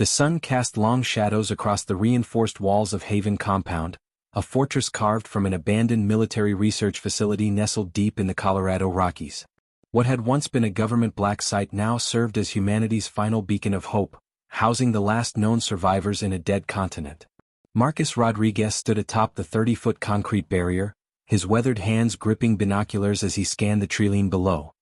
The sun cast long shadows across the reinforced walls of Haven Compound, a fortress carved from an abandoned military research facility nestled deep in the Colorado Rockies. What had once been a government black site now served as humanity's final beacon of hope, housing the last known survivors in a dead continent. Marcus Rodriguez stood atop the 30-foot concrete barrier, his weathered hands gripping binoculars as he scanned the treeline below.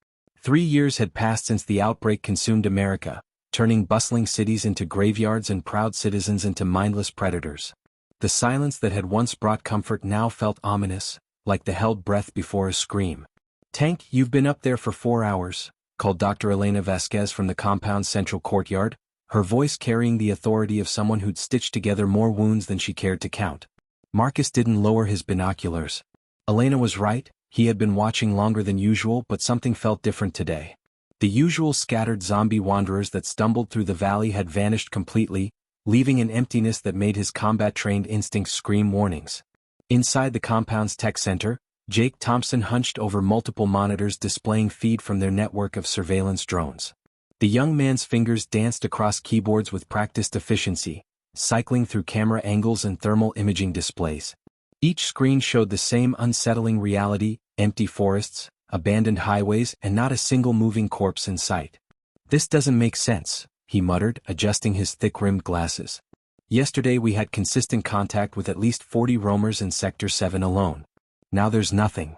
3 years had passed since the outbreak consumed America, turning bustling cities into graveyards and proud citizens into mindless predators. The silence that had once brought comfort now felt ominous, like the held breath before a scream. "Tank, you've been up there for 4 hours," called Dr. Elena Vasquez from the compound's central courtyard, her voice carrying the authority of someone who'd stitched together more wounds than she cared to count. Marcus didn't lower his binoculars. Elena was right, he had been watching longer than usual, but something felt different today. The usual scattered zombie wanderers that stumbled through the valley had vanished completely, leaving an emptiness that made his combat-trained instincts scream warnings. Inside the compound's tech center, Jake Thompson hunched over multiple monitors displaying feed from their network of surveillance drones. The young man's fingers danced across keyboards with practiced efficiency, cycling through camera angles and thermal imaging displays. Each screen showed the same unsettling reality: empty forests, abandoned highways, and not a single moving corpse in sight. "This doesn't make sense," he muttered, adjusting his thick-rimmed glasses. "Yesterday we had consistent contact with at least 40 roamers in Sector 7 alone. Now there's nothing."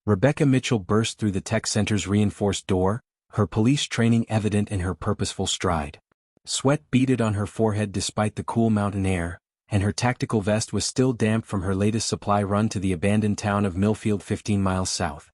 Rebecca Mitchell burst through the tech center's reinforced door, her police training evident in her purposeful stride. Sweat beaded on her forehead despite the cool mountain air, and her tactical vest was still damp from her latest supply run to the abandoned town of Millfield 15 miles south.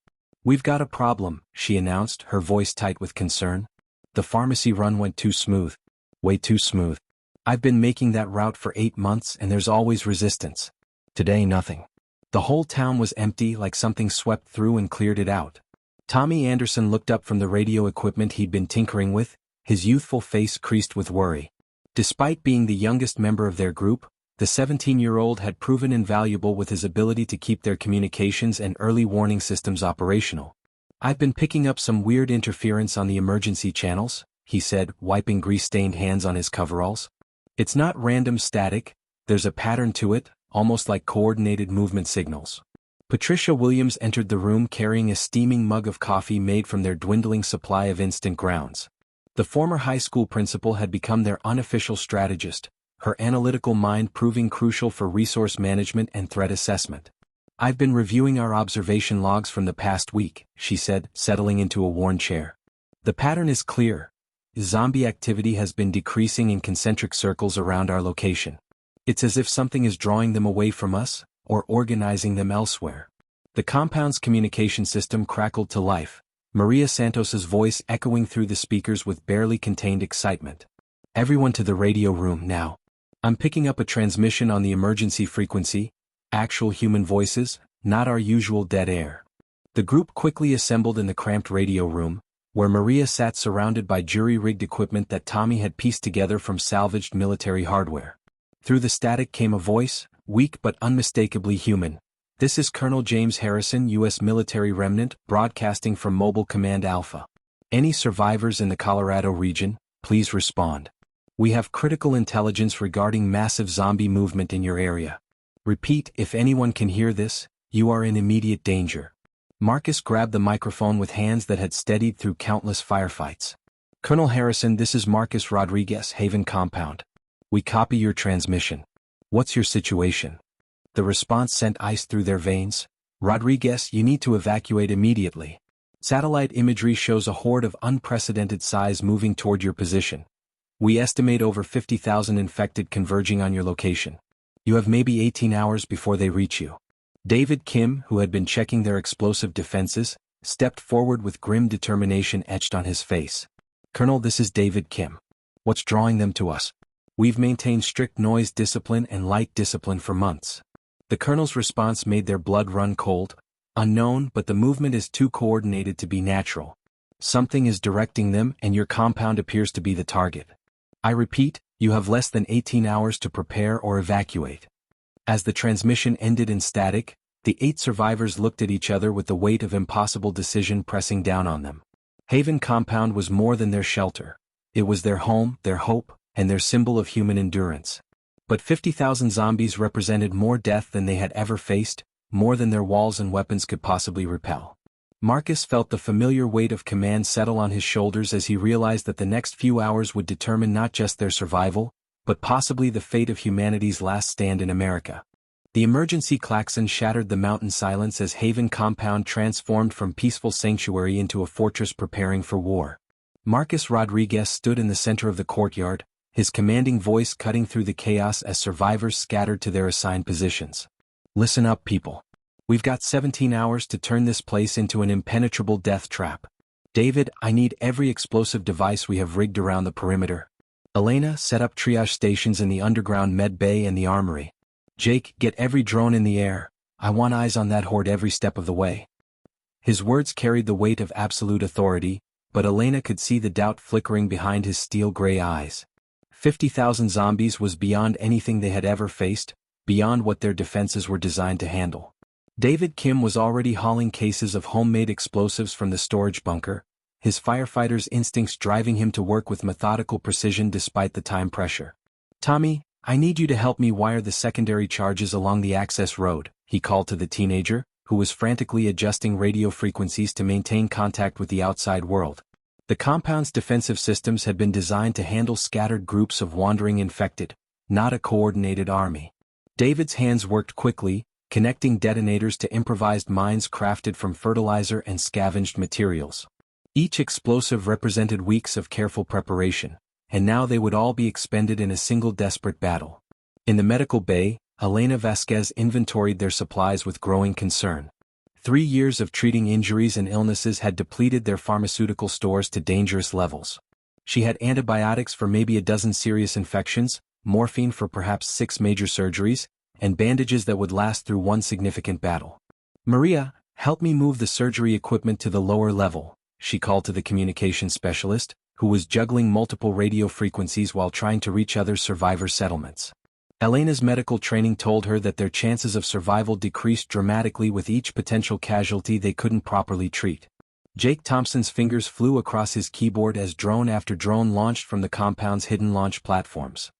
"We've got a problem," she announced, her voice tight with concern. "The pharmacy run went too smooth. Way too smooth. I've been making that route for 8 months and there's always resistance. Today nothing. The whole town was empty, like something swept through and cleared it out." Tommy Anderson looked up from the radio equipment he'd been tinkering with, his youthful face creased with worry. Despite being the youngest member of their group, the 17-year-old had proven invaluable with his ability to keep their communications and early warning systems operational. "I've been picking up some weird interference on the emergency channels," he said, wiping grease-stained hands on his coveralls. "It's not random static, there's a pattern to it, almost like coordinated movement signals." Patricia Williams entered the room carrying a steaming mug of coffee made from their dwindling supply of instant grounds. The former high school principal had become their unofficial strategist, her analytical mind proving crucial for resource management and threat assessment. "I've been reviewing our observation logs from the past week," she said, settling into a worn chair. "The pattern is clear. Zombie activity has been decreasing in concentric circles around our location. It's as if something is drawing them away from us, or organizing them elsewhere." The compound's communication system crackled to life, Maria Santos's voice echoing through the speakers with barely contained excitement. "Everyone to the radio room now. I'm picking up a transmission on the emergency frequency, actual human voices, not our usual dead air." The group quickly assembled in the cramped radio room, where Maria sat surrounded by jury-rigged equipment that Tommy had pieced together from salvaged military hardware. Through the static came a voice, weak but unmistakably human. "This is Colonel James Harrison, U.S. military remnant, broadcasting from Mobile Command Alpha. Any survivors in the Colorado region, please respond. We have critical intelligence regarding massive zombie movement in your area. Repeat, if anyone can hear this, you are in immediate danger." Marcus grabbed the microphone with hands that had steadied through countless firefights. "Colonel Harrison, this is Marcus Rodriguez, Haven Compound. We copy your transmission. What's your situation?" The response sent ice through their veins. "Rodriguez, you need to evacuate immediately. Satellite imagery shows a horde of unprecedented size moving toward your position. We estimate over 50,000 infected converging on your location. You have maybe 18 hours before they reach you." David Kim, who had been checking their explosive defenses, stepped forward with grim determination etched on his face. "Colonel, this is David Kim. What's drawing them to us? We've maintained strict noise discipline and light discipline for months." The colonel's response made their blood run cold. "Unknown, but the movement is too coordinated to be natural. Something is directing them and your compound appears to be the target. I repeat, you have less than 18 hours to prepare or evacuate." As the transmission ended in static, the 8 survivors looked at each other with the weight of impossible decision pressing down on them. Haven Compound was more than their shelter. It was their home, their hope, and their symbol of human endurance. But 50,000 zombies represented more death than they had ever faced, more than their walls and weapons could possibly repel. Marcus felt the familiar weight of command settle on his shoulders as he realized that the next few hours would determine not just their survival, but possibly the fate of humanity's last stand in America. The emergency klaxon shattered the mountain silence as Haven Compound transformed from peaceful sanctuary into a fortress preparing for war. Marcus Rodriguez stood in the center of the courtyard, his commanding voice cutting through the chaos as survivors scattered to their assigned positions. Listen up, people. We've got 17 hours to turn this place into an impenetrable death trap. David, I need every explosive device we have rigged around the perimeter. Elena, set up triage stations in the underground med bay and the armory. Jake, get every drone in the air. I want eyes on that horde every step of the way. His words carried the weight of absolute authority, but Elena could see the doubt flickering behind his steel-gray eyes. 50,000 zombies was beyond anything they had ever faced, beyond what their defenses were designed to handle. David Kim was already hauling cases of homemade explosives from the storage bunker, his firefighter's instincts driving him to work with methodical precision despite the time pressure. Tommy, I need you to help me wire the secondary charges along the access road, he called to the teenager, who was frantically adjusting radio frequencies to maintain contact with the outside world. The compound's defensive systems had been designed to handle scattered groups of wandering infected, not a coordinated army. David's hands worked quickly, connecting detonators to improvised mines crafted from fertilizer and scavenged materials. Each explosive represented weeks of careful preparation, and now they would all be expended in a single desperate battle. In the medical bay, Elena Vasquez inventoried their supplies with growing concern. 3 years of treating injuries and illnesses had depleted their pharmaceutical stores to dangerous levels. She had antibiotics for maybe a dozen serious infections, morphine for perhaps 6 major surgeries, and bandages that would last through one significant battle. Maria, help me move the surgery equipment to the lower level, she called to the communications specialist, who was juggling multiple radio frequencies while trying to reach other survivor settlements. Elena's medical training told her that their chances of survival decreased dramatically with each potential casualty they couldn't properly treat. Jake Thompson's fingers flew across his keyboard as drone after drone launched from the compound's hidden launch platforms.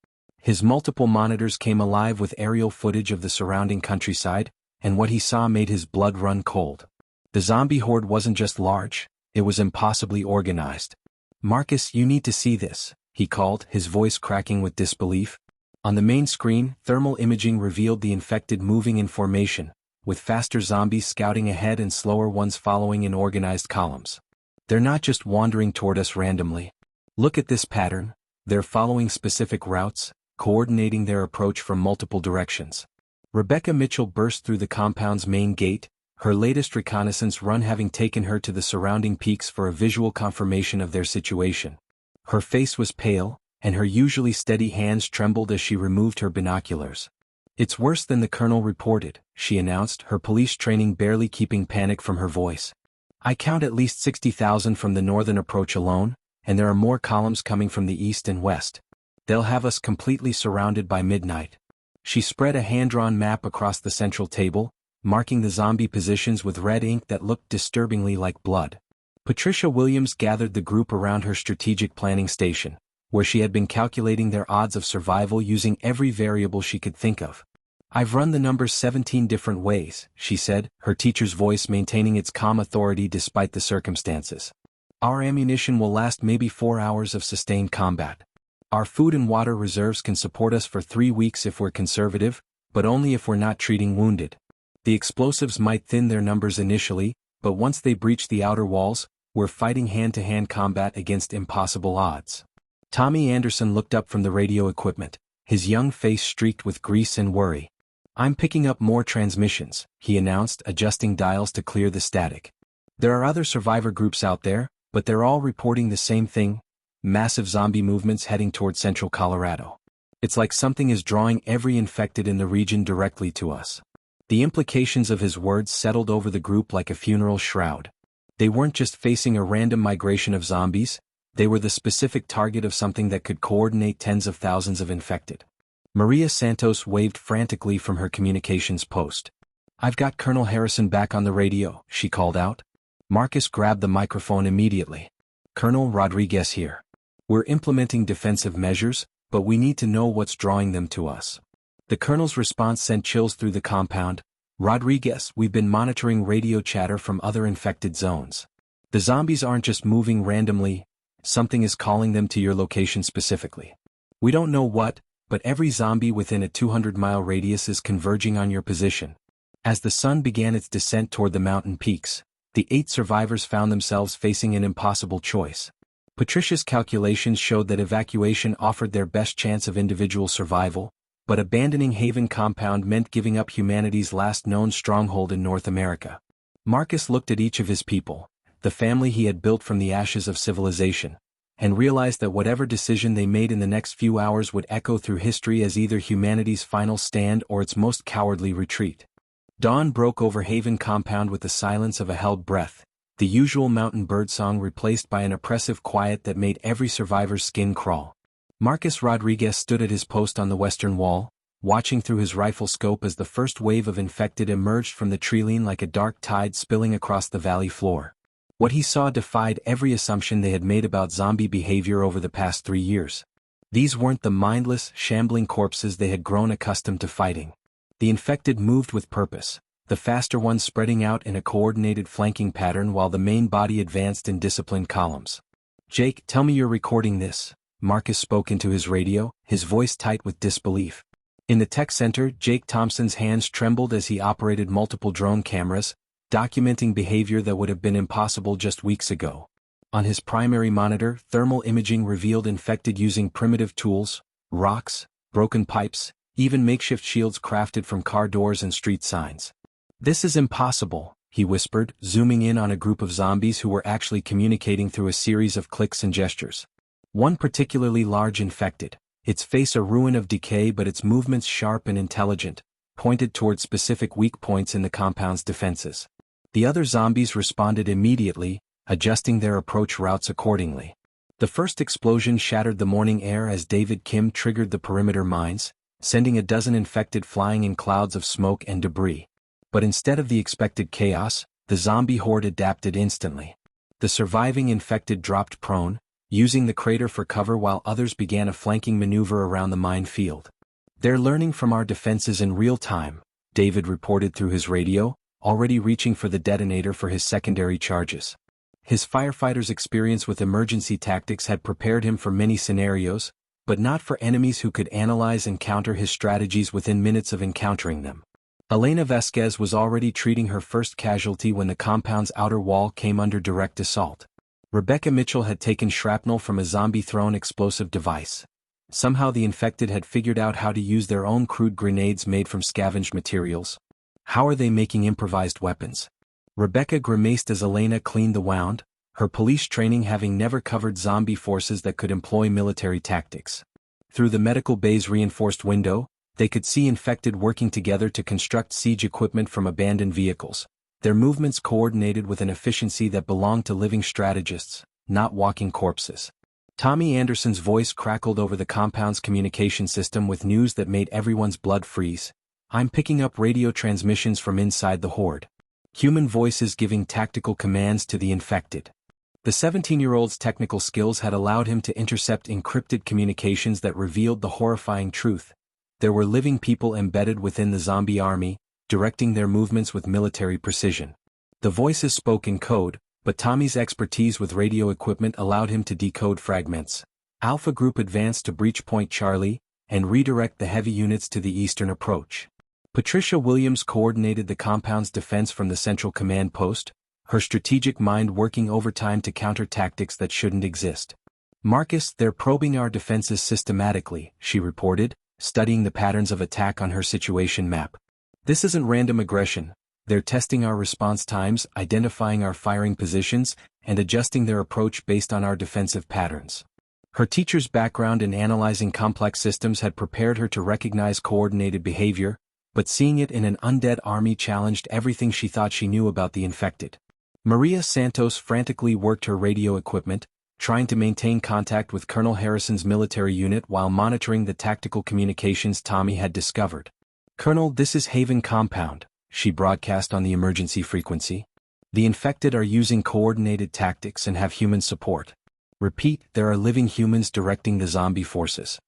His multiple monitors came alive with aerial footage of the surrounding countryside, and what he saw made his blood run cold. The zombie horde wasn't just large, it was impossibly organized. Marcus, you need to see this, he called, his voice cracking with disbelief. On the main screen, thermal imaging revealed the infected moving in formation, with faster zombies scouting ahead and slower ones following in organized columns. They're not just wandering toward us randomly. Look at this pattern, they're following specific routes, coordinating their approach from multiple directions. Rebecca Mitchell burst through the compound's main gate, her latest reconnaissance run having taken her to the surrounding peaks for a visual confirmation of their situation. Her face was pale, and her usually steady hands trembled as she removed her binoculars. It's worse than the colonel reported, she announced, her police training barely keeping panic from her voice. I count at least 60,000 from the northern approach alone, and there are more columns coming from the east and west. They'll have us completely surrounded by midnight. She spread a hand-drawn map across the central table, marking the zombie positions with red ink that looked disturbingly like blood. Patricia Williams gathered the group around her strategic planning station, where she had been calculating their odds of survival using every variable she could think of. I've run the numbers 17 different ways, she said, her teacher's voice maintaining its calm authority despite the circumstances. Our ammunition will last maybe 4 hours of sustained combat. Our food and water reserves can support us for 3 weeks if we're conservative, but only if we're not treating wounded. The explosives might thin their numbers initially, but once they breach the outer walls, we're fighting hand-to-hand combat against impossible odds. Tommy Anderson looked up from the radio equipment, his young face streaked with grease and worry. I'm picking up more transmissions, he announced, adjusting dials to clear the static. There are other survivor groups out there, but they're all reporting the same thing: massive zombie movements heading toward central Colorado. It's like something is drawing every infected in the region directly to us. The implications of his words settled over the group like a funeral shroud. They weren't just facing a random migration of zombies, they were the specific target of something that could coordinate tens of thousands of infected. Maria Santos waved frantically from her communications post. I've got Colonel Harrison back on the radio, she called out. Marcus grabbed the microphone immediately. Colonel Rodriguez here. We're implementing defensive measures, but we need to know what's drawing them to us. The colonel's response sent chills through the compound. Rodriguez, we've been monitoring radio chatter from other infected zones. The zombies aren't just moving randomly, something is calling them to your location specifically. We don't know what, but every zombie within a 200-mile radius is converging on your position. As the sun began its descent toward the mountain peaks, the 8 survivors found themselves facing an impossible choice. Patricia's calculations showed that evacuation offered their best chance of individual survival, but abandoning Haven Compound meant giving up humanity's last known stronghold in North America. Marcus looked at each of his people, the family he had built from the ashes of civilization, and realized that whatever decision they made in the next few hours would echo through history as either humanity's final stand or its most cowardly retreat. Dawn broke over Haven Compound with the silence of a held breath, the usual mountain birdsong replaced by an oppressive quiet that made every survivor's skin crawl. Marcus Rodriguez stood at his post on the western wall, watching through his rifle scope as the first wave of infected emerged from the treeline like a dark tide spilling across the valley floor. What he saw defied every assumption they had made about zombie behavior over the past 3 years. These weren't the mindless, shambling corpses they had grown accustomed to fighting. The infected moved with purpose, the faster ones spreading out in a coordinated flanking pattern while the main body advanced in disciplined columns. "Jake, tell me you're recording this," Marcus spoke into his radio, his voice tight with disbelief. In the tech center, Jake Thompson's hands trembled as he operated multiple drone cameras, documenting behavior that would have been impossible just weeks ago. On his primary monitor, thermal imaging revealed infected using primitive tools, rocks, broken pipes, even makeshift shields crafted from car doors and street signs. "This is impossible," he whispered, zooming in on a group of zombies who were actually communicating through a series of clicks and gestures. One particularly large infected, its face a ruin of decay but its movements sharp and intelligent, pointed toward specific weak points in the compound's defenses. The other zombies responded immediately, adjusting their approach routes accordingly. The first explosion shattered the morning air as David Kim triggered the perimeter mines, sending a dozen infected flying in clouds of smoke and debris. But instead of the expected chaos, the zombie horde adapted instantly. The surviving infected dropped prone, using the crater for cover while others began a flanking maneuver around the minefield. "They're learning from our defenses in real time," David reported through his radio, already reaching for the detonator for his secondary charges. His firefighter's experience with emergency tactics had prepared him for many scenarios, but not for enemies who could analyze and counter his strategies within minutes of encountering them. Elena Vasquez was already treating her first casualty when the compound's outer wall came under direct assault. Rebecca Mitchell had taken shrapnel from a zombie-thrown explosive device. Somehow the infected had figured out how to use their own crude grenades made from scavenged materials. How are they making improvised weapons? Rebecca grimaced as Elena cleaned the wound, her police training having never covered zombie forces that could employ military tactics. Through the medical bay's reinforced window, they could see infected working together to construct siege equipment from abandoned vehicles, their movements coordinated with an efficiency that belonged to living strategists, not walking corpses. Tommy Anderson's voice crackled over the compound's communication system with news that made everyone's blood freeze. "I'm picking up radio transmissions from inside the horde. Human voices giving tactical commands to the infected." The 17-year-old's technical skills had allowed him to intercept encrypted communications that revealed the horrifying truth. There were living people embedded within the zombie army, directing their movements with military precision. The voices spoke in code, but Tommy's expertise with radio equipment allowed him to decode fragments. Alpha Group advanced to Breach Point Charlie, and redirect the heavy units to the eastern approach. Patricia Williams coordinated the compound's defense from the central command post, her strategic mind working overtime to counter tactics that shouldn't exist. "Marcus, they're probing our defenses systematically," she reported, studying the patterns of attack on her situation map. "This isn't random aggression, they're testing our response times, identifying our firing positions, and adjusting their approach based on our defensive patterns." Her teacher's background in analyzing complex systems had prepared her to recognize coordinated behavior, but seeing it in an undead army challenged everything she thought she knew about the infected. Maria Santos frantically worked her radio equipment, trying to maintain contact with Colonel Harrison's military unit while monitoring the tactical communications Tommy had discovered. "Colonel, this is Haven Compound," she broadcast on the emergency frequency. "The infected are using coordinated tactics and have human support. Repeat, there are living humans directing the zombie forces.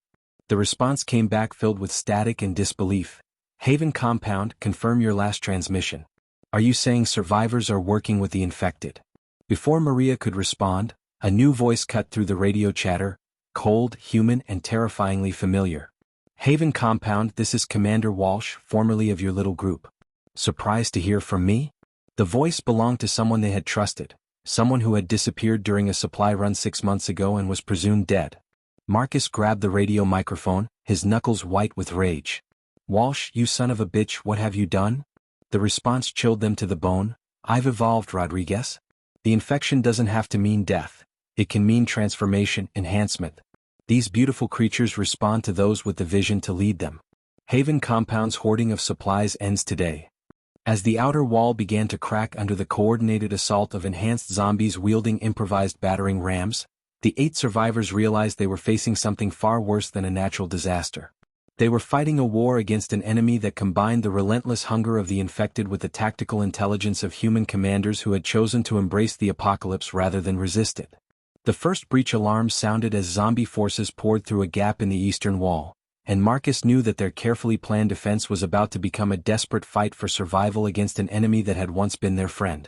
The response came back filled with static and disbelief. Haven Compound, confirm your last transmission. Are you saying survivors are working with the infected? Before Maria could respond, a new voice cut through the radio chatter, cold, human, and terrifyingly familiar. Haven Compound, this is Commander Walsh, formerly of your little group. Surprised to hear from me? The voice belonged to someone they had trusted, someone who had disappeared during a supply run 6 months ago and was presumed dead. Marcus grabbed the radio microphone, his knuckles white with rage. Walsh, you son of a bitch, what have you done? The response chilled them to the bone. I've evolved, Rodriguez. The infection doesn't have to mean death. It can mean transformation, enhancement. These beautiful creatures respond to those with the vision to lead them. Haven Compound's hoarding of supplies ends today. As the outer wall began to crack under the coordinated assault of enhanced zombies wielding improvised battering rams, the 8 survivors realized they were facing something far worse than a natural disaster. They were fighting a war against an enemy that combined the relentless hunger of the infected with the tactical intelligence of human commanders who had chosen to embrace the apocalypse rather than resist it. The first breach alarm sounded as zombie forces poured through a gap in the eastern wall, and Marcus knew that their carefully planned defense was about to become a desperate fight for survival against an enemy that had once been their friend.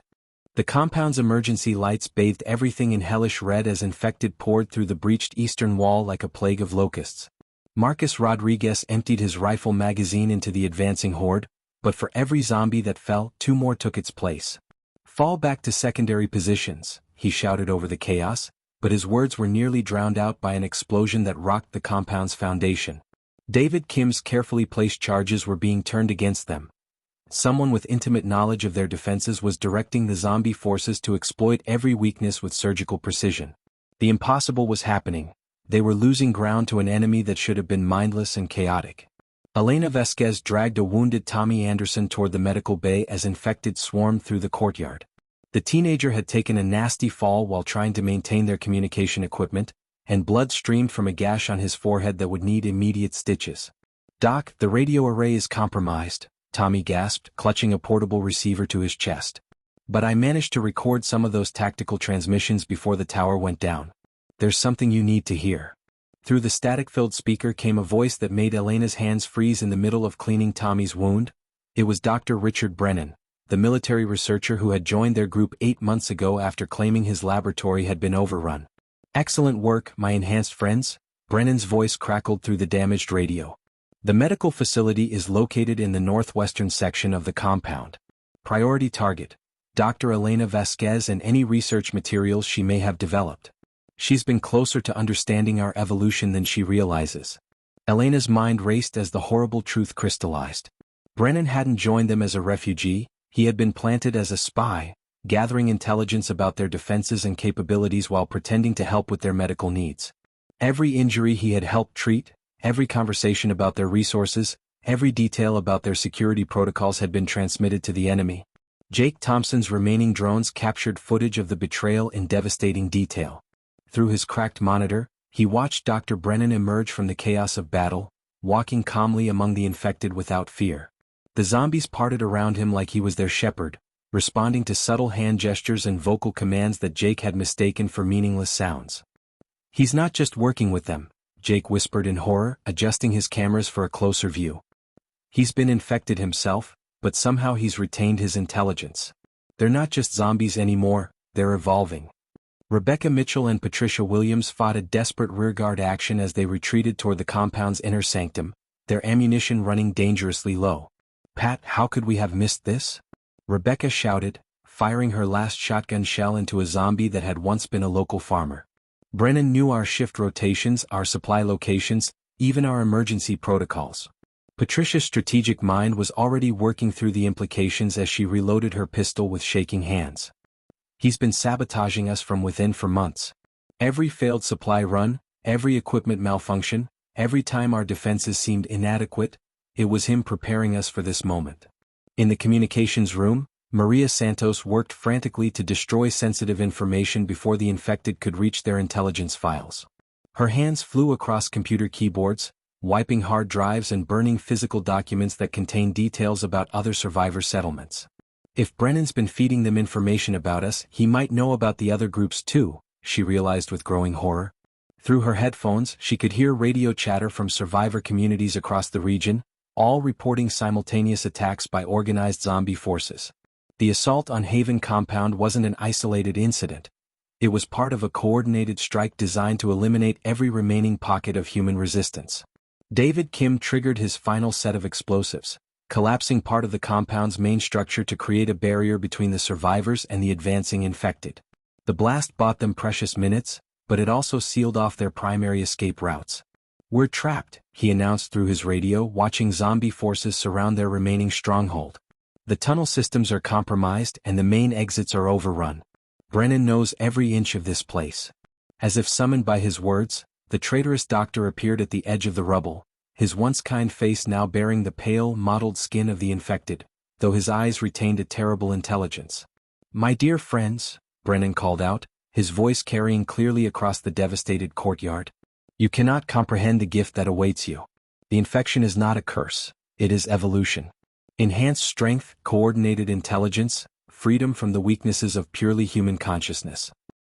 The compound's emergency lights bathed everything in hellish red as infected poured through the breached eastern wall like a plague of locusts. Marcus Rodriguez emptied his rifle magazine into the advancing horde, but for every zombie that fell, 2 more took its place. Fall back to secondary positions, he shouted over the chaos, but his words were nearly drowned out by an explosion that rocked the compound's foundation. David Kim's carefully placed charges were being turned against them. Someone with intimate knowledge of their defenses was directing the zombie forces to exploit every weakness with surgical precision. The impossible was happening. They were losing ground to an enemy that should have been mindless and chaotic. Elena Vasquez dragged a wounded Tommy Anderson toward the medical bay as infected swarmed through the courtyard. The teenager had taken a nasty fall while trying to maintain their communication equipment, and blood streamed from a gash on his forehead that would need immediate stitches. "Doc, the radio array is compromised," Tommy gasped, clutching a portable receiver to his chest. "But I managed to record some of those tactical transmissions before the tower went down. There's something you need to hear." Through the static-filled speaker came a voice that made Elena's hands freeze in the middle of cleaning Tommy's wound. It was Dr. Richard Brennan, the military researcher who had joined their group 8 months ago after claiming his laboratory had been overrun. "Excellent work, my enhanced friends," Brennan's voice crackled through the damaged radio. "The medical facility is located in the northwestern section of the compound. Priority target: Dr. Elena Vasquez and any research materials she may have developed. She's been closer to understanding our evolution than she realizes." Elena's mind raced as the horrible truth crystallized. Brennan hadn't joined them as a refugee. He had been planted as a spy, gathering intelligence about their defenses and capabilities while pretending to help with their medical needs. Every injury he had helped treat, every conversation about their resources, every detail about their security protocols had been transmitted to the enemy. Jake Thompson's remaining drones captured footage of the betrayal in devastating detail. Through his cracked monitor, he watched Dr. Brennan emerge from the chaos of battle, walking calmly among the infected without fear. The zombies parted around him like he was their shepherd, responding to subtle hand gestures and vocal commands that Jake had mistaken for meaningless sounds. "He's not just working with them," Jake whispered in horror, adjusting his cameras for a closer view. "He's been infected himself, but somehow he's retained his intelligence. They're not just zombies anymore, they're evolving." Rebecca Mitchell and Patricia Williams fought a desperate rearguard action as they retreated toward the compound's inner sanctum, their ammunition running dangerously low. "Pat, how could we have missed this?" Rebecca shouted, firing her last shotgun shell into a zombie that had once been a local farmer. "Brennan knew our shift rotations, our supply locations, even our emergency protocols." Patricia's strategic mind was already working through the implications as she reloaded her pistol with shaking hands. "He's been sabotaging us from within for months. Every failed supply run, every equipment malfunction, every time our defenses seemed inadequate, it was him preparing us for this moment." In the communications room, Maria Santos worked frantically to destroy sensitive information before the infected could reach their intelligence files. Her hands flew across computer keyboards, wiping hard drives and burning physical documents that contained details about other survivor settlements. "If Brennan's been feeding them information about us, he might know about the other groups too," she realized with growing horror. Through her headphones, she could hear radio chatter from survivor communities across the region, all reporting simultaneous attacks by organized zombie forces. The assault on Haven compound wasn't an isolated incident. It was part of a coordinated strike designed to eliminate every remaining pocket of human resistance. David Kim triggered his final set of explosives, collapsing part of the compound's main structure to create a barrier between the survivors and the advancing infected. The blast bought them precious minutes, but it also sealed off their primary escape routes. "We're trapped," he announced through his radio, watching zombie forces surround their remaining stronghold. "The tunnel systems are compromised and the main exits are overrun. Brennan knows every inch of this place." As if summoned by his words, the traitorous doctor appeared at the edge of the rubble, his once kind face now bearing the pale, mottled skin of the infected, though his eyes retained a terrible intelligence. "My dear friends," Brennan called out, his voice carrying clearly across the devastated courtyard, "you cannot comprehend the gift that awaits you. The infection is not a curse, it is evolution. Enhanced strength, coordinated intelligence, freedom from the weaknesses of purely human consciousness."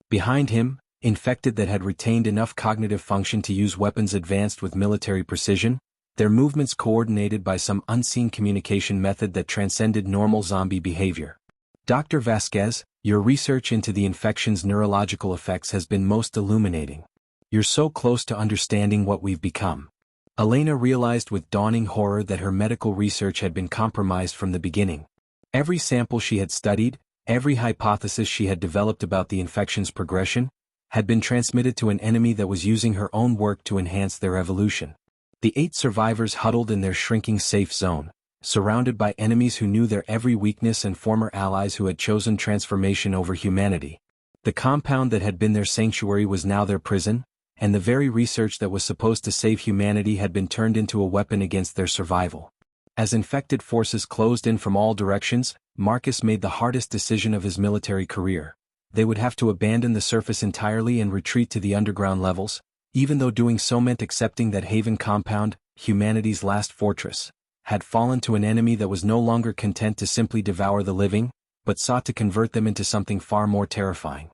Behind him, infected that had retained enough cognitive function to use weapons advanced with military precision, their movements coordinated by some unseen communication method that transcended normal zombie behavior. "Dr. Vasquez, your research into the infection's neurological effects has been most illuminating. You're so close to understanding what we've become." Elena realized with dawning horror that her medical research had been compromised from the beginning. Every sample she had studied, every hypothesis she had developed about the infection's progression, had been transmitted to an enemy that was using her own work to enhance their evolution. The 8 survivors huddled in their shrinking safe zone, surrounded by enemies who knew their every weakness and former allies who had chosen transformation over humanity. The compound that had been their sanctuary was now their prison, and the very research that was supposed to save humanity had been turned into a weapon against their survival. As infected forces closed in from all directions, Marcus made the hardest decision of his military career. They would have to abandon the surface entirely and retreat to the underground levels, even though doing so meant accepting that Haven compound, humanity's last fortress, had fallen to an enemy that was no longer content to simply devour the living, but sought to convert them into something far more terrifying.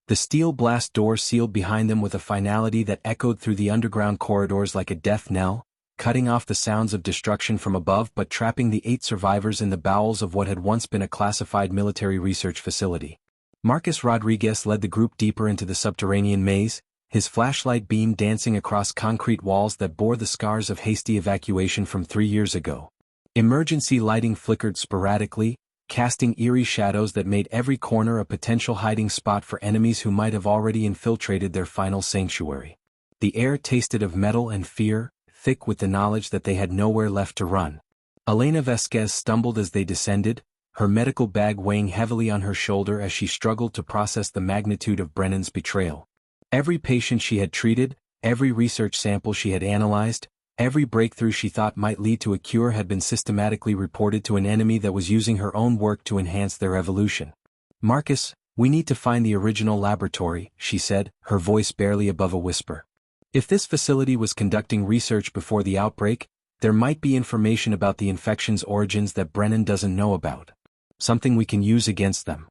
The steel blast door sealed behind them with a finality that echoed through the underground corridors like a death knell, cutting off the sounds of destruction from above but trapping the 8 survivors in the bowels of what had once been a classified military research facility. Marcus Rodriguez led the group deeper into the subterranean maze, his flashlight beam dancing across concrete walls that bore the scars of hasty evacuation from 3 years ago. Emergency lighting flickered sporadically, casting eerie shadows that made every corner a potential hiding spot for enemies who might have already infiltrated their final sanctuary. The air tasted of metal and fear, thick with the knowledge that they had nowhere left to run. Elena Vasquez stumbled as they descended, her medical bag weighing heavily on her shoulder as she struggled to process the magnitude of Brennan's betrayal. Every patient she had treated, every research sample she had analyzed, every breakthrough she thought might lead to a cure had been systematically reported to an enemy that was using her own work to enhance their evolution. "Marcus, we need to find the original laboratory," she said, her voice barely above a whisper. "If this facility was conducting research before the outbreak, there might be information about the infection's origins that Brennan doesn't know about. Something we can use against them."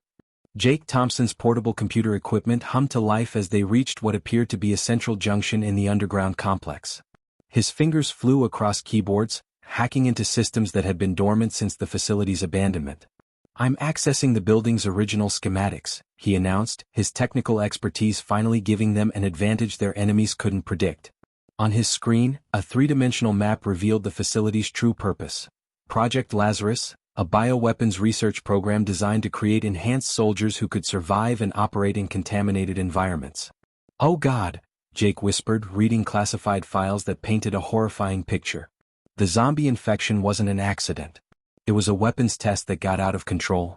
Jake Thompson's portable computer equipment hummed to life as they reached what appeared to be a central junction in the underground complex. His fingers flew across keyboards, hacking into systems that had been dormant since the facility's abandonment. "I'm accessing the building's original schematics," he announced, his technical expertise finally giving them an advantage their enemies couldn't predict. On his screen, a 3-dimensional map revealed the facility's true purpose. Project Lazarus, a bioweapons research program designed to create enhanced soldiers who could survive and operate in contaminated environments. "Oh God," Jake whispered, reading classified files that painted a horrifying picture. The zombie infection wasn't an accident. It was a weapons test that got out of control.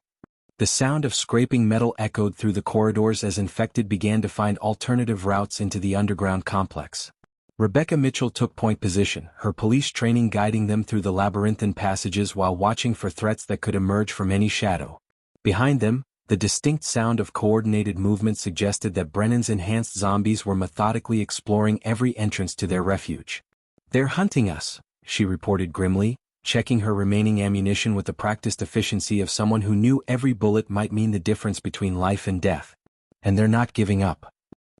The sound of scraping metal echoed through the corridors as infected began to find alternative routes into the underground complex. Rebecca Mitchell took point position, her police training guiding them through the labyrinthine passages while watching for threats that could emerge from any shadow. Behind them, the distinct sound of coordinated movement suggested that Brennan's enhanced zombies were methodically exploring every entrance to their refuge. "They're hunting us," she reported grimly, checking her remaining ammunition with the practiced efficiency of someone who knew every bullet might mean the difference between life and death. "And they're not giving up."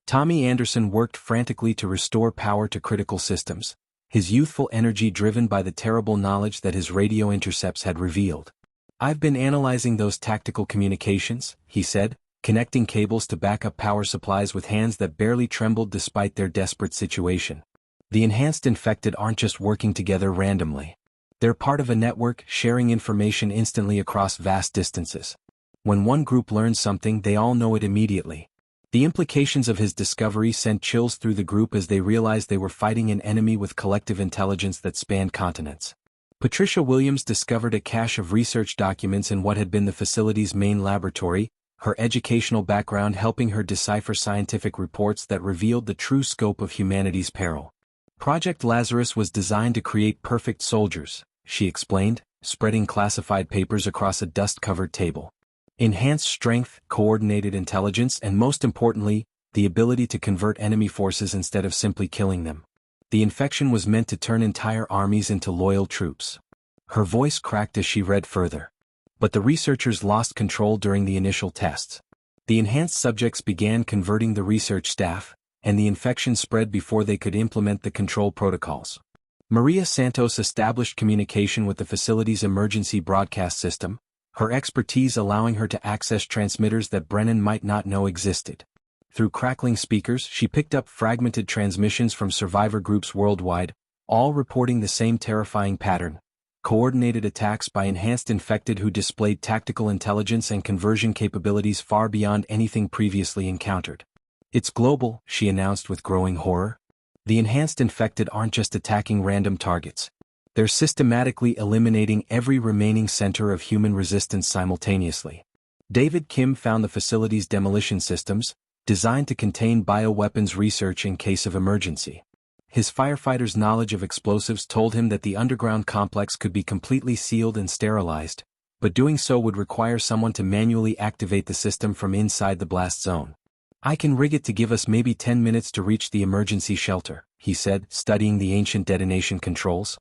Tommy Anderson worked frantically to restore power to critical systems, his youthful energy driven by the terrible knowledge that his radio intercepts had revealed. "I've been analyzing those tactical communications," he said, connecting cables to backup power supplies with hands that barely trembled despite their desperate situation. "The enhanced infected aren't just working together randomly. They're part of a network, sharing information instantly across vast distances. When one group learns something, they all know it immediately." The implications of his discovery sent chills through the group as they realized they were fighting an enemy with collective intelligence that spanned continents. Patricia Williams discovered a cache of research documents in what had been the facility's main laboratory, her educational background helping her decipher scientific reports that revealed the true scope of humanity's peril. "Project Lazarus was designed to create perfect soldiers," she explained, spreading classified papers across a dust-covered table. "Enhanced strength, coordinated intelligence, and most importantly, the ability to convert enemy forces instead of simply killing them. The infection was meant to turn entire armies into loyal troops." Her voice cracked as she read further. "But the researchers lost control during the initial tests. The enhanced subjects began converting the research staff, and the infection spread before they could implement the control protocols." Maria Santos established communication with the facility's emergency broadcast system, her expertise allowing her to access transmitters that Brennan might not know existed. Through crackling speakers, she picked up fragmented transmissions from survivor groups worldwide, all reporting the same terrifying pattern: coordinated attacks by enhanced infected who displayed tactical intelligence and conversion capabilities far beyond anything previously encountered. "It's global," she announced with growing horror. "The enhanced infected aren't just attacking random targets. They're systematically eliminating every remaining center of human resistance simultaneously." David Kim found the facility's demolition systems, designed to contain bioweapons research in case of emergency. His firefighter's knowledge of explosives told him that the underground complex could be completely sealed and sterilized, but doing so would require someone to manually activate the system from inside the blast zone. "I can rig it to give us maybe 10 minutes to reach the emergency shelter," he said, studying the ancient detonation controls.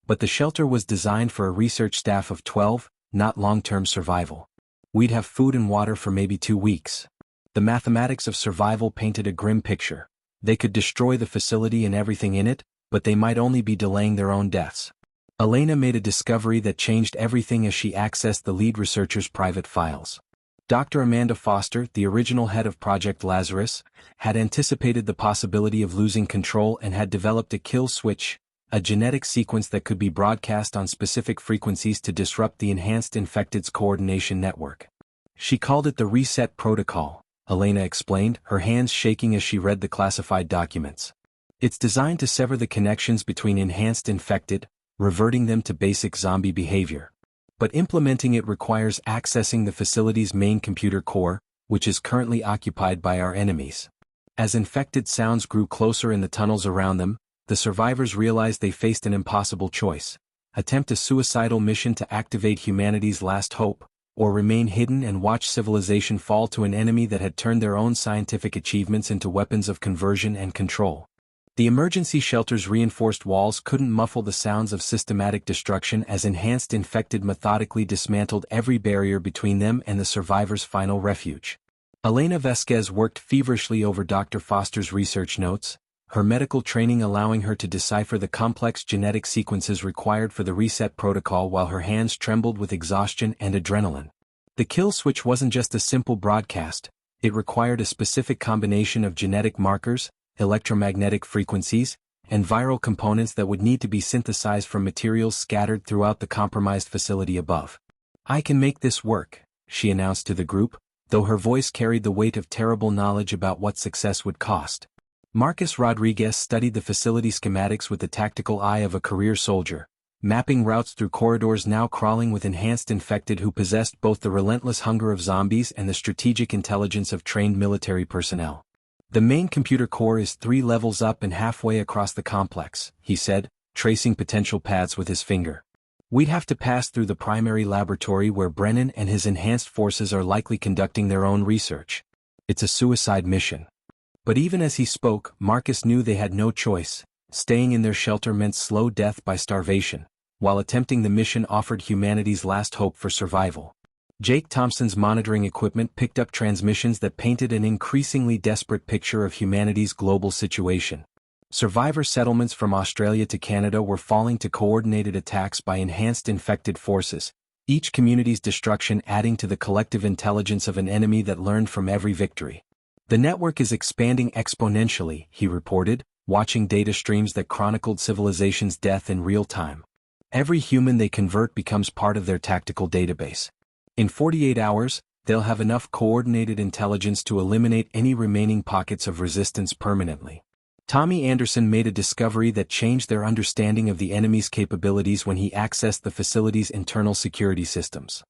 But the shelter was designed for a research staff of 12, not long-term survival. "We'd have food and water for maybe 2 weeks. The mathematics of survival painted a grim picture. They could destroy the facility and everything in it, but they might only be delaying their own deaths." Elena made a discovery that changed everything as she accessed the lead researcher's private files. Dr. Amanda Foster, the original head of Project Lazarus, had anticipated the possibility of losing control and had developed a kill switch, a genetic sequence that could be broadcast on specific frequencies to disrupt the enhanced infected's coordination network. "She called it the reset protocol," Elena explained, her hands shaking as she read the classified documents. "It's designed to sever the connections between enhanced infected, reverting them to basic zombie behavior. But implementing it requires accessing the facility's main computer core, which is currently occupied by our enemies." As infected sounds grew closer in the tunnels around them, the survivors realized they faced an impossible choice: attempt a suicidal mission to activate humanity's last hope, or remain hidden and watch civilization fall to an enemy that had turned their own scientific achievements into weapons of conversion and control. The emergency shelter's reinforced walls couldn't muffle the sounds of systematic destruction as enhanced infected methodically dismantled every barrier between them and the survivors' final refuge. Elena Vasquez worked feverishly over Dr. Foster's research notes, her medical training allowing her to decipher the complex genetic sequences required for the reset protocol while her hands trembled with exhaustion and adrenaline. The kill switch wasn't just a simple broadcast, it required a specific combination of genetic markers, electromagnetic frequencies, and viral components that would need to be synthesized from materials scattered throughout the compromised facility above. "I can make this work," she announced to the group, though her voice carried the weight of terrible knowledge about what success would cost. Marcus Rodriguez studied the facility schematics with the tactical eye of a career soldier, mapping routes through corridors now crawling with enhanced infected who possessed both the relentless hunger of zombies and the strategic intelligence of trained military personnel. "The main computer core is 3 levels up and halfway across the complex," he said, tracing potential paths with his finger. "We'd have to pass through the primary laboratory where Brennan and his enhanced forces are likely conducting their own research. It's a suicide mission." But even as he spoke, Marcus knew they had no choice. Staying in their shelter meant slow death by starvation, while attempting the mission offered humanity's last hope for survival. Jake Thompson's monitoring equipment picked up transmissions that painted an increasingly desperate picture of humanity's global situation. Survivor settlements from Australia to Canada were falling to coordinated attacks by enhanced infected forces, each community's destruction adding to the collective intelligence of an enemy that learned from every victory. The network is expanding exponentially, he reported, watching data streams that chronicled civilization's death in real time. Every human they convert becomes part of their tactical database. In 48 hours, they'll have enough coordinated intelligence to eliminate any remaining pockets of resistance permanently. Tommy Anderson made a discovery that changed their understanding of the enemy's capabilities when he accessed the facility's internal security systems.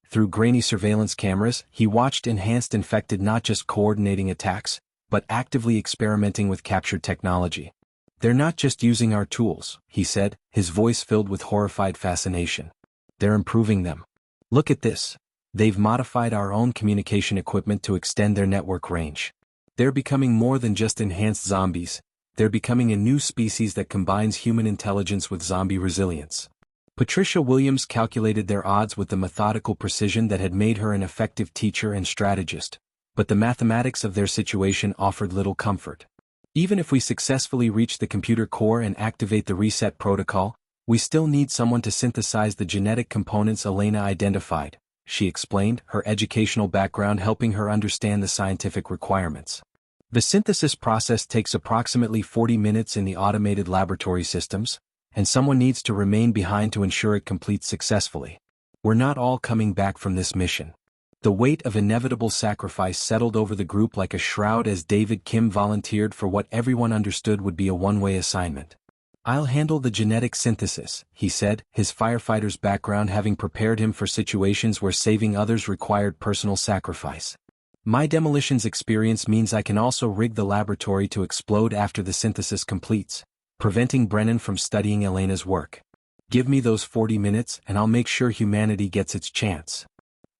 Through grainy surveillance cameras, he watched enhanced infected not just coordinating attacks, but actively experimenting with captured technology. "They're not just using our tools," he said, his voice filled with horrified fascination. "They're improving them. Look at this. They've modified our own communication equipment to extend their network range. They're becoming more than just enhanced zombies. They're becoming a new species that combines human intelligence with zombie resilience." Patricia Williams calculated their odds with the methodical precision that had made her an effective teacher and strategist, but the mathematics of their situation offered little comfort. "Even if we successfully reach the computer core and activate the reset protocol, we still need someone to synthesize the genetic components Elena identified," she explained, her educational background helping her understand the scientific requirements. "The synthesis process takes approximately 40 minutes in the automated laboratory systems, and someone needs to remain behind to ensure it completes successfully. We're not all coming back from this mission." The weight of inevitable sacrifice settled over the group like a shroud as David Kim volunteered for what everyone understood would be a one-way assignment. "I'll handle the genetic synthesis," he said, his firefighter's background having prepared him for situations where saving others required personal sacrifice. "My demolitions experience means I can also rig the laboratory to explode after the synthesis completes, preventing Brennan from studying Elena's work. Give me those 40 minutes and I'll make sure humanity gets its chance."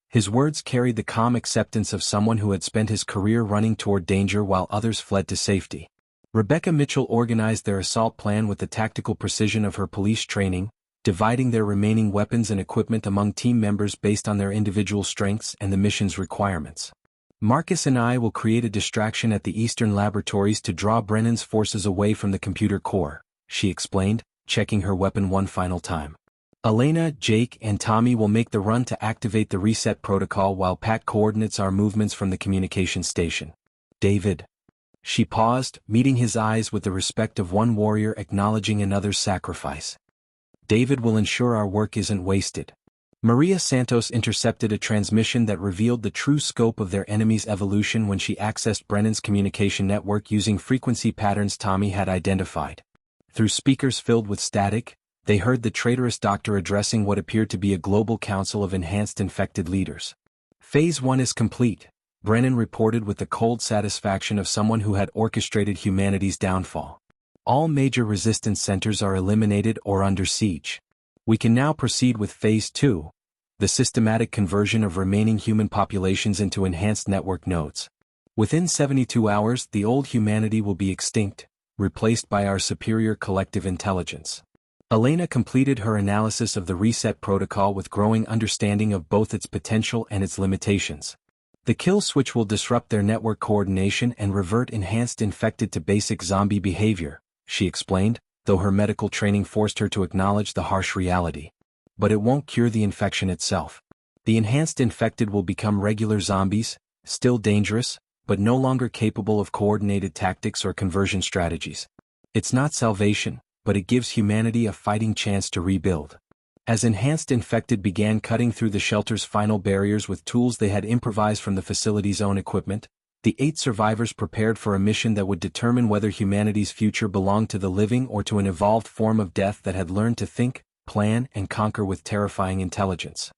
His words carried the calm acceptance of someone who had spent his career running toward danger while others fled to safety. Rebecca Mitchell organized their assault plan with the tactical precision of her police training, dividing their remaining weapons and equipment among team members based on their individual strengths and the mission's requirements. "Marcus and I will create a distraction at the Eastern laboratories to draw Brennan's forces away from the computer core," she explained, checking her weapon one final time. "Elena, Jake, and Tommy will make the run to activate the reset protocol while Pat coordinates our movements from the communication station. David." She paused, meeting his eyes with the respect of one warrior acknowledging another's sacrifice. "David will ensure our work isn't wasted." Maria Santos intercepted a transmission that revealed the true scope of their enemy's evolution when she accessed Brennan's communication network using frequency patterns Tommy had identified. Through speakers filled with static, they heard the traitorous doctor addressing what appeared to be a global council of enhanced infected leaders. "Phase 1 is complete," Brennan reported with the cold satisfaction of someone who had orchestrated humanity's downfall. "All major resistance centers are eliminated or under siege. We can now proceed with Phase 2, the systematic conversion of remaining human populations into enhanced network nodes. Within 72 hours, the old humanity will be extinct, replaced by our superior collective intelligence." Elena completed her analysis of the reset protocol with growing understanding of both its potential and its limitations. "The kill switch will disrupt their network coordination and revert enhanced infected to basic zombie behavior," she explained, though her medical training forced her to acknowledge the harsh reality. "But it won't cure the infection itself. The enhanced infected will become regular zombies, still dangerous, but no longer capable of coordinated tactics or conversion strategies. It's not salvation, but it gives humanity a fighting chance to rebuild." As enhanced infected began cutting through the shelter's final barriers with tools they had improvised from the facility's own equipment, the 8 survivors prepared for a mission that would determine whether humanity's future belonged to the living or to an evolved form of death that had learned to think, plan, and conquer with terrifying intelligence.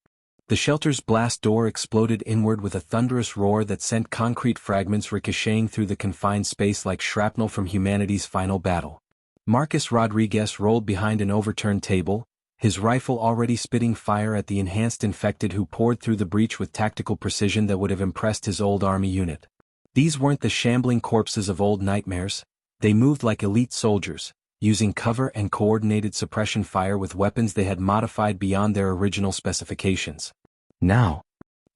The shelter's blast door exploded inward with a thunderous roar that sent concrete fragments ricocheting through the confined space like shrapnel from humanity's final battle. Marcus Rodriguez rolled behind an overturned table, his rifle already spitting fire at the enhanced infected who poured through the breach with tactical precision that would have impressed his old army unit. These weren't the shambling corpses of old nightmares, they moved like elite soldiers, using cover and coordinated suppression fire with weapons they had modified beyond their original specifications. "Now,"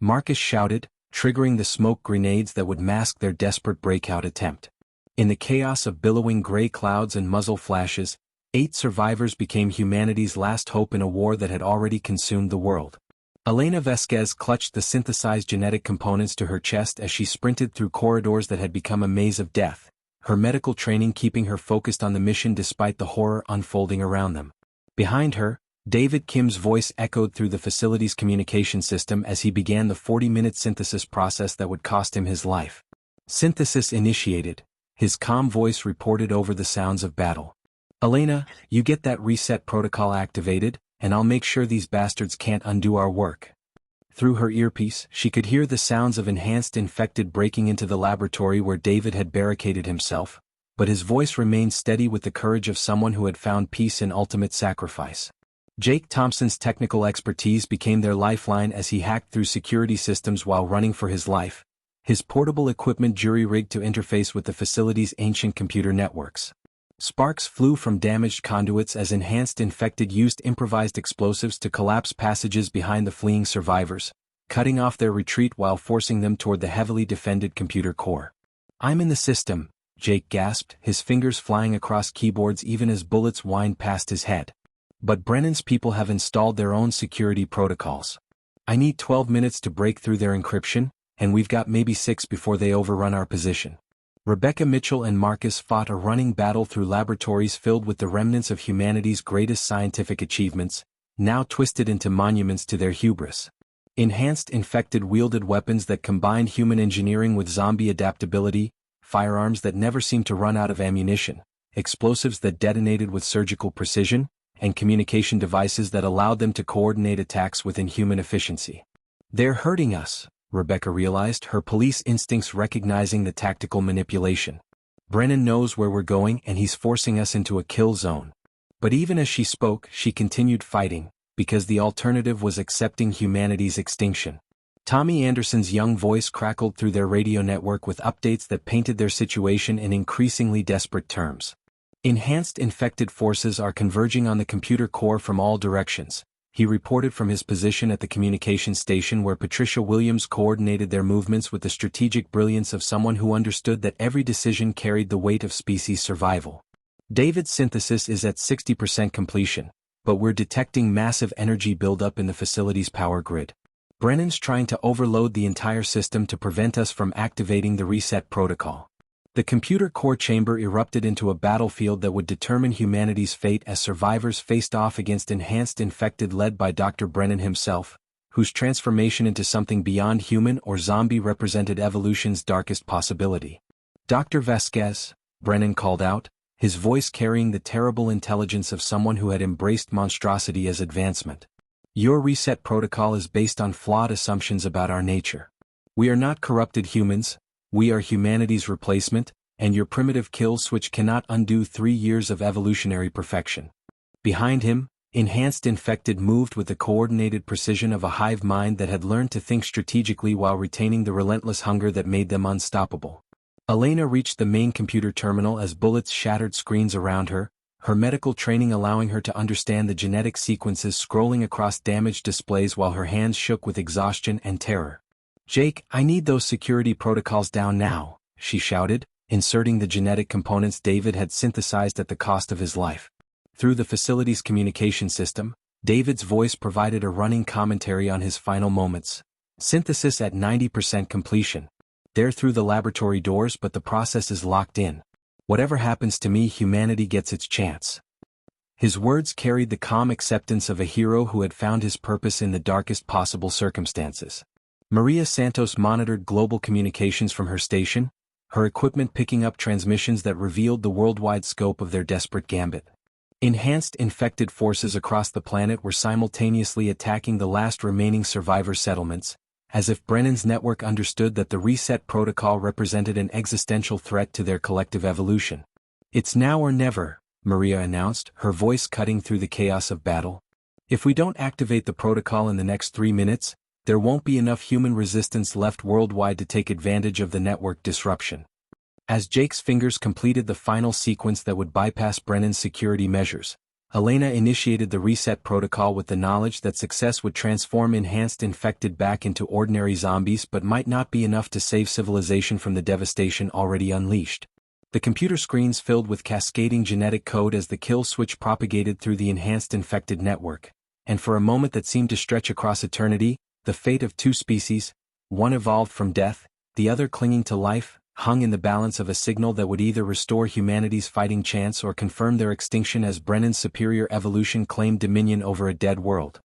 Marcus shouted, triggering the smoke grenades that would mask their desperate breakout attempt. In the chaos of billowing gray clouds and muzzle flashes, 8 survivors became humanity's last hope in a war that had already consumed the world. Elena Vasquez clutched the synthesized genetic components to her chest as she sprinted through corridors that had become a maze of death, her medical training keeping her focused on the mission despite the horror unfolding around them. Behind her, David Kim's voice echoed through the facility's communication system as he began the 40-minute synthesis process that would cost him his life. Synthesis initiated. His calm voice reported over the sounds of battle. Elena, you get that reset protocol activated, and I'll make sure these bastards can't undo our work. Through her earpiece, she could hear the sounds of enhanced infected breaking into the laboratory where David had barricaded himself, but his voice remained steady with the courage of someone who had found peace in ultimate sacrifice. Jake Thompson's technical expertise became their lifeline as he hacked through security systems while running for his life, his portable equipment jury-rigged to interface with the facility's ancient computer networks. Sparks flew from damaged conduits as enhanced infected used improvised explosives to collapse passages behind the fleeing survivors, cutting off their retreat while forcing them toward the heavily defended computer core. "I'm in the system," Jake gasped, his fingers flying across keyboards even as bullets whined past his head. "But Brennan's people have installed their own security protocols. I need 12 minutes to break through their encryption, and we've got maybe 6 before they overrun our position." Rebecca Mitchell and Marcus fought a running battle through laboratories filled with the remnants of humanity's greatest scientific achievements, now twisted into monuments to their hubris. Enhanced infected wielded weapons that combined human engineering with zombie adaptability, firearms that never seemed to run out of ammunition, explosives that detonated with surgical precision, and communication devices that allowed them to coordinate attacks with inhuman efficiency. "They're hurting us," Rebecca realized, her police instincts recognizing the tactical manipulation. "Brennan knows where we're going and he's forcing us into a kill zone." But even as she spoke, she continued fighting, because the alternative was accepting humanity's extinction. Tommy Anderson's young voice crackled through their radio network with updates that painted their situation in increasingly desperate terms. "Enhanced infected forces are converging on the computer core from all directions," he reported from his position at the communications station where Patricia Williams coordinated their movements with the strategic brilliance of someone who understood that every decision carried the weight of species survival. "David's synthesis is at 60% completion, but we're detecting massive energy buildup in the facility's power grid. Brennan's trying to overload the entire system to prevent us from activating the reset protocol." The computer core chamber erupted into a battlefield that would determine humanity's fate as survivors faced off against enhanced infected led by Dr. Brennan himself, whose transformation into something beyond human or zombie represented evolution's darkest possibility. "Dr. Vasquez," Brennan called out, his voice carrying the terrible intelligence of someone who had embraced monstrosity as advancement. "Your reset protocol is based on flawed assumptions about our nature. We are not corrupted humans. We are humanity's replacement, and your primitive kill switch cannot undo 3 years of evolutionary perfection." Behind him, enhanced infected moved with the coordinated precision of a hive mind that had learned to think strategically while retaining the relentless hunger that made them unstoppable. Elena reached the main computer terminal as bullets shattered screens around her, her medical training allowing her to understand the genetic sequences scrolling across damaged displays while her hands shook with exhaustion and terror. "Jake, I need those security protocols down now," she shouted, inserting the genetic components David had synthesized at the cost of his life. Through the facility's communication system, David's voice provided a running commentary on his final moments. "Synthesis at 90% completion. They're through the laboratory doors, but the process is locked in. Whatever happens to me, humanity gets its chance." His words carried the calm acceptance of a hero who had found his purpose in the darkest possible circumstances. Maria Santos monitored global communications from her station, her equipment picking up transmissions that revealed the worldwide scope of their desperate gambit. Enhanced infected forces across the planet were simultaneously attacking the last remaining survivor settlements, as if Brennan's network understood that the reset protocol represented an existential threat to their collective evolution. "It's now or never," Maria announced, her voice cutting through the chaos of battle. "If we don't activate the protocol in the next 3 minutes, there won't be enough human resistance left worldwide to take advantage of the network disruption." As Jake's fingers completed the final sequence that would bypass Brennan's security measures, Elena initiated the reset protocol with the knowledge that success would transform enhanced infected back into ordinary zombies but might not be enough to save civilization from the devastation already unleashed. The computer screens filled with cascading genetic code as the kill switch propagated through the enhanced infected network, and for a moment that seemed to stretch across eternity, the fate of two species, one evolved from death, the other clinging to life, hung in the balance of a signal that would either restore humanity's fighting chance or confirm their extinction as Brennan's superior evolution claimed dominion over a dead world.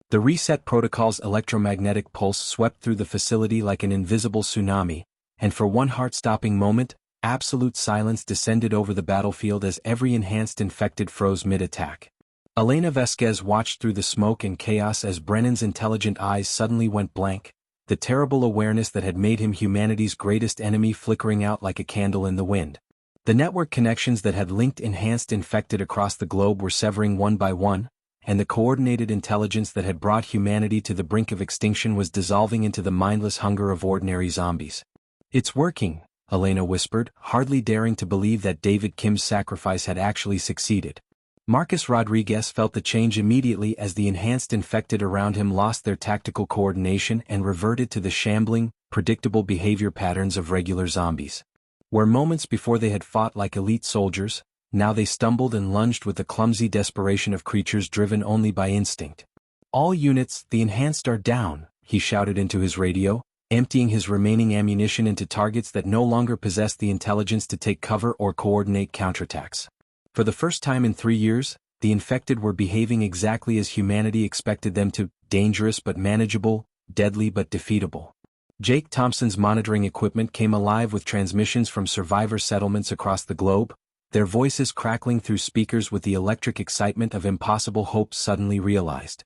The reset protocol's electromagnetic pulse swept through the facility like an invisible tsunami, and for one heart-stopping moment, absolute silence descended over the battlefield as every enhanced infected froze mid-attack. Elena Vasquez watched through the smoke and chaos as Brennan's intelligent eyes suddenly went blank, the terrible awareness that had made him humanity's greatest enemy flickering out like a candle in the wind. The network connections that had linked enhanced infected across the globe were severing one by one, and the coordinated intelligence that had brought humanity to the brink of extinction was dissolving into the mindless hunger of ordinary zombies. "It's working," Elena whispered, hardly daring to believe that David Kim's sacrifice had actually succeeded. Marcus Rodriguez felt the change immediately as the enhanced infected around him lost their tactical coordination and reverted to the shambling, predictable behavior patterns of regular zombies. Where moments before they had fought like elite soldiers, now they stumbled and lunged with the clumsy desperation of creatures driven only by instinct. "All units, the enhanced are down," he shouted into his radio, emptying his remaining ammunition into targets that no longer possessed the intelligence to take cover or coordinate counterattacks. For the first time in 3 years, the infected were behaving exactly as humanity expected them to: dangerous but manageable, deadly but defeatable. Jake Thompson's monitoring equipment came alive with transmissions from survivor settlements across the globe, their voices crackling through speakers with the electric excitement of impossible hopes suddenly realized.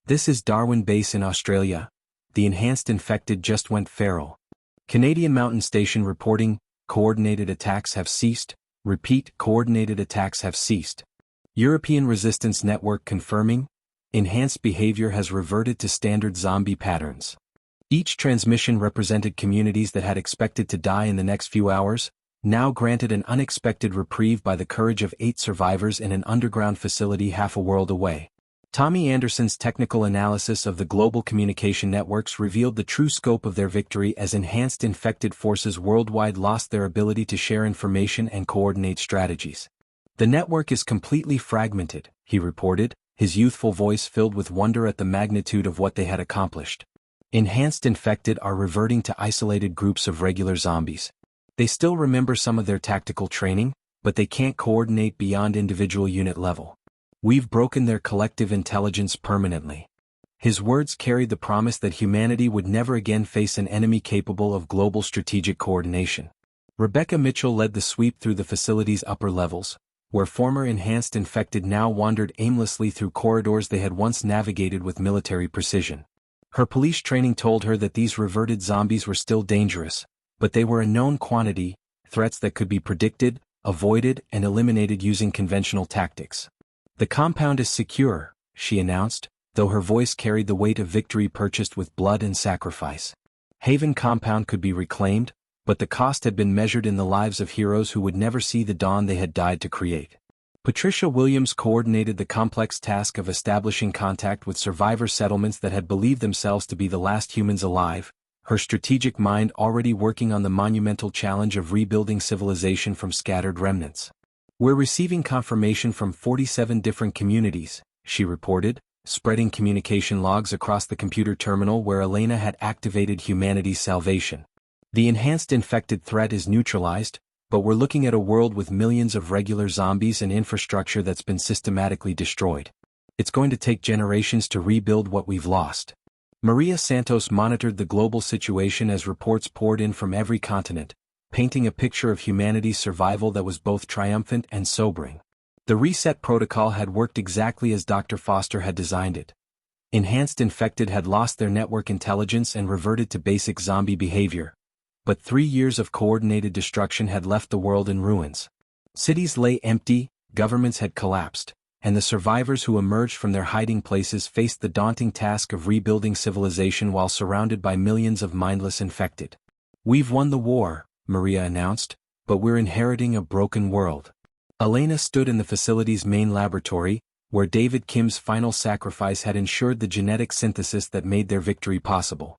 "This is Darwin Base in Australia. The enhanced infected just went feral. Canadian Mountain Station reporting, coordinated attacks have ceased. Repeat, coordinated attacks have ceased. European Resistance Network confirming, enhanced behavior has reverted to standard zombie patterns." Each transmission represented communities that had expected to die in the next few hours, now granted an unexpected reprieve by the courage of 8 survivors in an underground facility half a world away. Tommy Anderson's technical analysis of the global communication networks revealed the true scope of their victory as enhanced infected forces worldwide lost their ability to share information and coordinate strategies. "The network is completely fragmented," he reported, his youthful voice filled with wonder at the magnitude of what they had accomplished. "Enhanced infected are reverting to isolated groups of regular zombies. They still remember some of their tactical training, but they can't coordinate beyond individual unit level. We've broken their collective intelligence permanently." His words carried the promise that humanity would never again face an enemy capable of global strategic coordination. Rebecca Mitchell led the sweep through the facility's upper levels, where former enhanced infected now wandered aimlessly through corridors they had once navigated with military precision. Her police training told her that these reverted zombies were still dangerous, but they were a known quantity, threats that could be predicted, avoided, and eliminated using conventional tactics. "The compound is secure," she announced, though her voice carried the weight of victory purchased with blood and sacrifice. Haven Compound could be reclaimed, but the cost had been measured in the lives of heroes who would never see the dawn they had died to create. Patricia Williams coordinated the complex task of establishing contact with survivor settlements that had believed themselves to be the last humans alive, her strategic mind already working on the monumental challenge of rebuilding civilization from scattered remnants. "We're receiving confirmation from 47 different communities," she reported, spreading communication logs across the computer terminal where Elena had activated humanity's salvation. "The enhanced infected threat is neutralized, but we're looking at a world with millions of regular zombies and infrastructure that's been systematically destroyed. It's going to take generations to rebuild what we've lost." Maria Santos monitored the global situation as reports poured in from every continent, painting a picture of humanity's survival that was both triumphant and sobering. The reset protocol had worked exactly as Dr. Foster had designed it. Enhanced infected had lost their network intelligence and reverted to basic zombie behavior. But 3 years of coordinated destruction had left the world in ruins. Cities lay empty, governments had collapsed, and the survivors who emerged from their hiding places faced the daunting task of rebuilding civilization while surrounded by millions of mindless infected. "We've won the war," Maria announced, "but we're inheriting a broken world." Elena stood in the facility's main laboratory, where David Kim's final sacrifice had ensured the genetic synthesis that made their victory possible.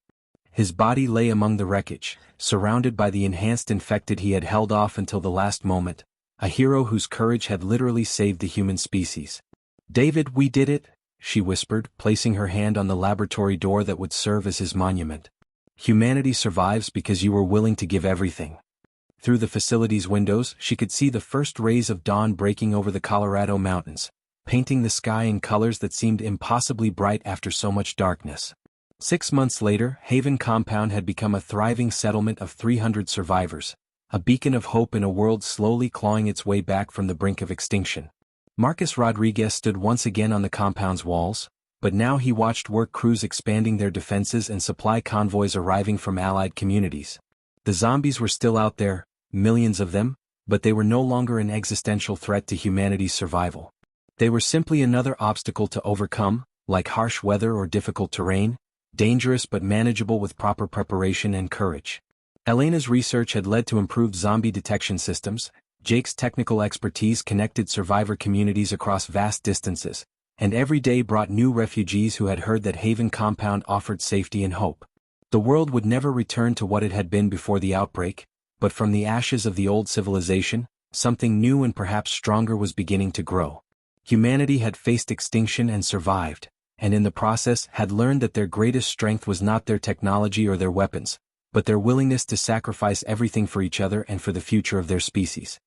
His body lay among the wreckage, surrounded by the enhanced infected he had held off until the last moment, a hero whose courage had literally saved the human species. "David, we did it," she whispered, placing her hand on the laboratory door that would serve as his monument. "Humanity survives because you were willing to give everything." Through the facility's windows, she could see the first rays of dawn breaking over the Colorado mountains, painting the sky in colors that seemed impossibly bright after so much darkness. 6 months later, Haven Compound had become a thriving settlement of 300 survivors, a beacon of hope in a world slowly clawing its way back from the brink of extinction. Marcus Rodriguez stood once again on the compound's walls, but now he watched work crews expanding their defenses and supply convoys arriving from allied communities. The zombies were still out there, millions of them, but they were no longer an existential threat to humanity's survival. They were simply another obstacle to overcome, like harsh weather or difficult terrain, dangerous but manageable with proper preparation and courage. Elena's research had led to improved zombie detection systems, Jake's technical expertise connected survivor communities across vast distances, and every day brought new refugees who had heard that Haven Compound offered safety and hope. The world would never return to what it had been before the outbreak, but from the ashes of the old civilization, something new and perhaps stronger was beginning to grow. Humanity had faced extinction and survived, and in the process had learned that their greatest strength was not their technology or their weapons, but their willingness to sacrifice everything for each other and for the future of their species.